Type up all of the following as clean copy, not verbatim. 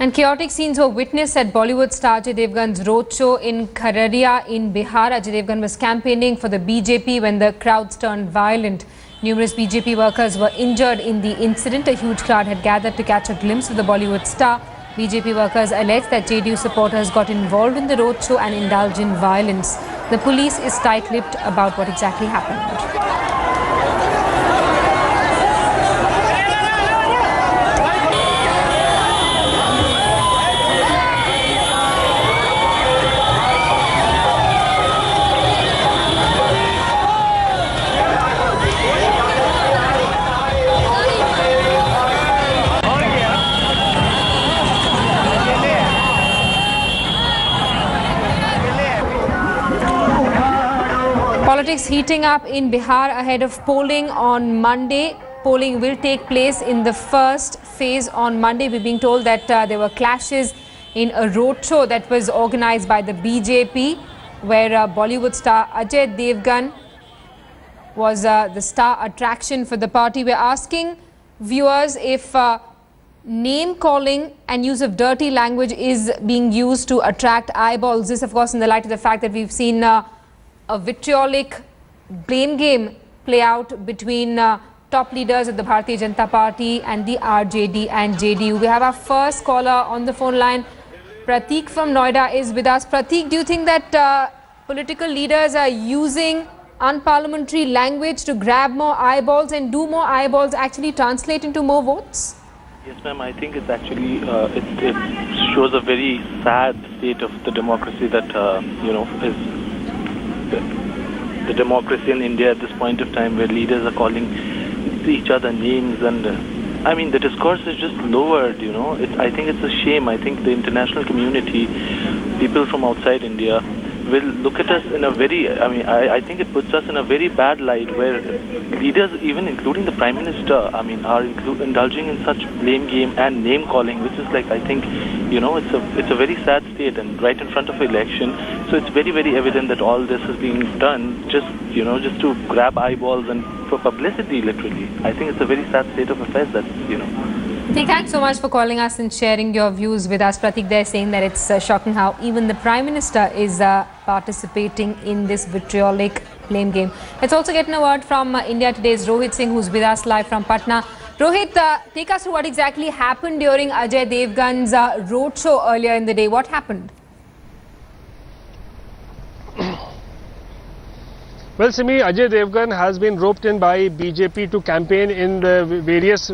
And chaotic scenes were witnessed at Bollywood star Ajay Devgn's roadshow in Khararia in Bihar. Ajay Devgn was campaigning for the BJP when the crowds turned violent. Numerous BJP workers were injured in the incident. A huge crowd had gathered to catch a glimpse of the Bollywood star. BJP workers alleged that JDU supporters got involved in the roadshow and indulged in violence. The police is tight-lipped about what exactly happened. Politics heating up in Bihar ahead of polling on Monday. Polling will take place in the first phase on Monday. We're being told that there were clashes in a roadshow that was organized by the BJP, where Bollywood star Ajay Devgn was the star attraction for the party. We're asking viewers if name calling and use of dirty language is being used to attract eyeballs. This, of course, in the light of the fact that we've seen a vitriolic blame game play out between top leaders of the Bharatiya Janata Party and the RJD and JDU. We have our first caller on the phone line. Pratik from Noida is with us. Pratik, do you think that political leaders are using unparliamentary language to grab more eyeballs, and do more eyeballs actually translate into more votes? Yes, ma'am. I think it's actually it shows a very sad state of the democracy that is the democracy in India at this point of time, where leaders are calling each other names, and I mean the discourse is just lowered. I think it's a shame. I think the international community, people from outside India, will look at us in a very, I think it puts us in a very bad light, where leaders, even including the Prime Minister, are indulging in such blame game and name calling, which is like, I think, it's a very sad state, and right in front of election. So it's very, very evident that all this is being done just to grab eyeballs and for publicity, literally. I think it's a very sad state of affairs that, Thanks so much for calling us and sharing your views with us. Pratik there saying that it's shocking how even the Prime Minister is participating in this vitriolic blame game. Let's also get a word from India Today's Rohit Singh, who's with us live from Patna. Rohit, take us through what exactly happened during Ajay Devgn's roadshow earlier in the day. What happened? Well, Simi, Ajay Devgn has been roped in by BJP to campaign in the various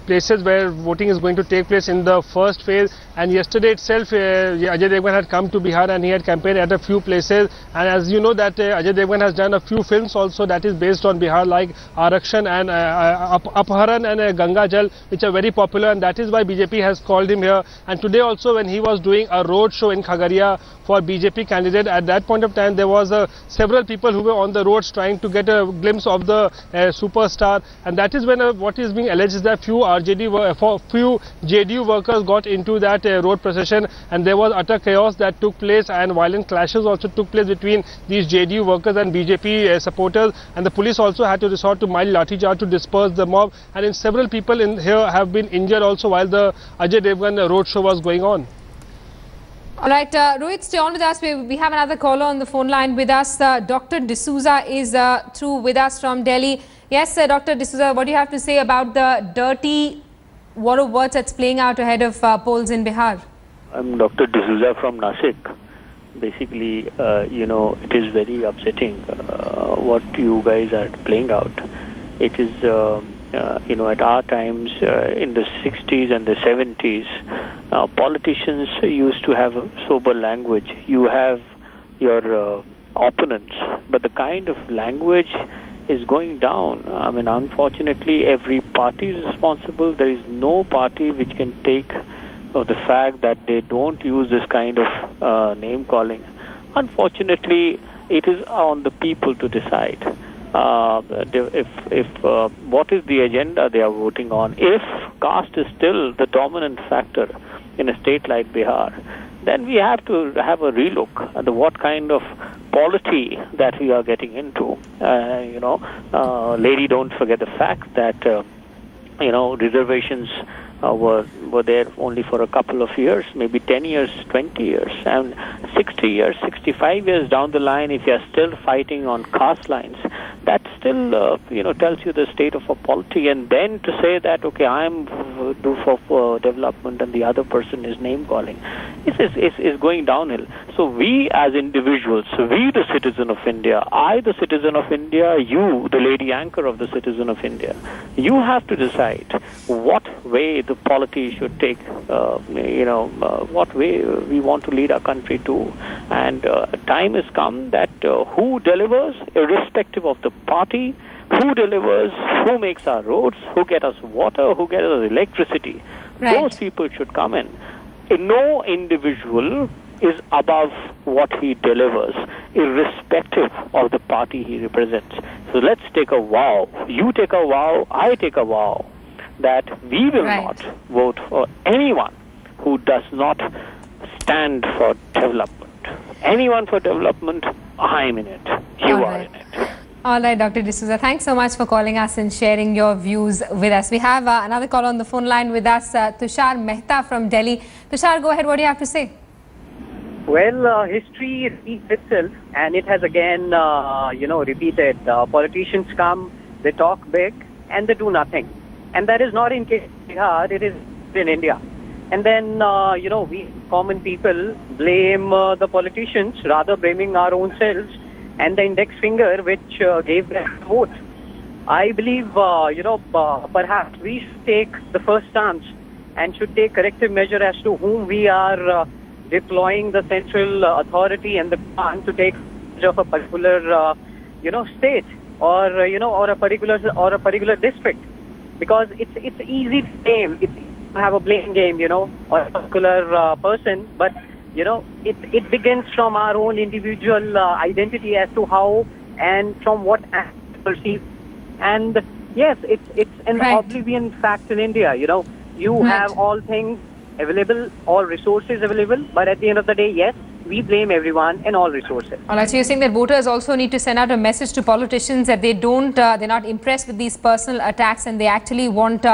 places where voting is going to take place in the first phase. And yesterday itself, Ajay Devgn had come to Bihar and he had campaigned at a few places. And as you know, that Ajay Devgn has done a few films also that is based on Bihar, like Arakshan and Apharan and Ganga Jal, which are very popular. And that is why BJP has called him here. And today also, when he was doing a road show in Khagaria for BJP candidate, at that point of time, there was several people who were on the roads trying to get a glimpse of the superstar, and that is when what is being alleged is that few JDU workers got into that road procession, and there was utter chaos that took place, and violent clashes also took place between these JDU workers and BJP supporters, and the police also had to resort to mild lathi charge to disperse the mob, and several people in here have been injured also while the Ajay Devgn road show was going on. All right, Rohit, stay on with us. We have another caller on the phone line with us. Dr. D'Souza is through with us from Delhi. Yes, Dr. D'Souza, what do you have to say about the dirty war of words that's playing out ahead of polls in Bihar? I'm Dr. D'Souza from Nashik. Basically, it is very upsetting what you guys are playing out. It is, at our times, in the 60s and the 70s, politicians used to have a sober language. You have your opponents, but the kind of language is going down. Unfortunately, every party is responsible. There is no party which can take of the fact that they don't use this kind of name calling. Unfortunately, it is on the people to decide. If what is the agenda they are voting on. If caste is still the dominant factor in a state like Bihar, then we have to have a relook at what kind of polity that we are getting into. Lady, don't forget the fact that reservations were there only for a couple of years, maybe 10 years, 20 years, and 60 years, 65 years down the line, if you're still fighting on caste lines, that still, tells you the state of a polity. And then to say that, okay, I'm do for development and the other person is name calling, is going downhill. So we as individuals, we the citizen of India, I the citizen of India, you the lady anchor of the citizen of India, you have to decide what way the polity should take, what way we want to lead our country to. And time has come that who delivers, irrespective of the party, who delivers, who makes our roads, who get us water, who gets us electricity, those people should come in. No individual is above what he delivers, irrespective of the party he represents. So let's take a vow. You take a vow, I take a vow, that we will not vote for anyone who does not stand for development. Anyone for development, I'm in it. You are in it. All right, Dr. D'Souza, thanks so much for calling us and sharing your views with us. We have another call on the phone line with us, Tushar Mehta from Delhi. Tushar, go ahead. What do you have to say? Well, history repeats itself, and it has again, repeated. Politicians come, they talk big, and they do nothing. And that is not in case of Bihar, it is in India. And then, we common people blame the politicians, rather blaming our own selves and the index finger which gave them vote. I believe, perhaps we should take the first stance and should take corrective measure as to whom we are deploying the central authority and the command to take charge of a particular, state or a particular district, because it's easy to blame. It's have a blame game, or a particular person, but it begins from our own individual identity as to how and from what we perceive. And yes, it's an oblivion fact in India. You have all things available, all resources available, but at the end of the day, yes, we blame everyone and all resources. All right, so you're saying that voters also need to send out a message to politicians that they're not impressed with these personal attacks, and they actually want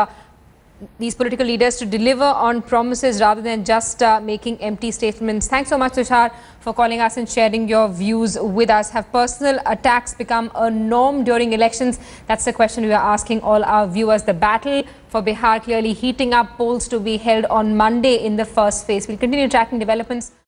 these political leaders to deliver on promises rather than just making empty statements. Thanks so much, Tushar, for calling us and sharing your views with us. Have personal attacks become a norm during elections? That's the question we are asking all our viewers. The battle for Bihar clearly heating up, polls to be held on Monday in the first phase. We'll continue tracking developments.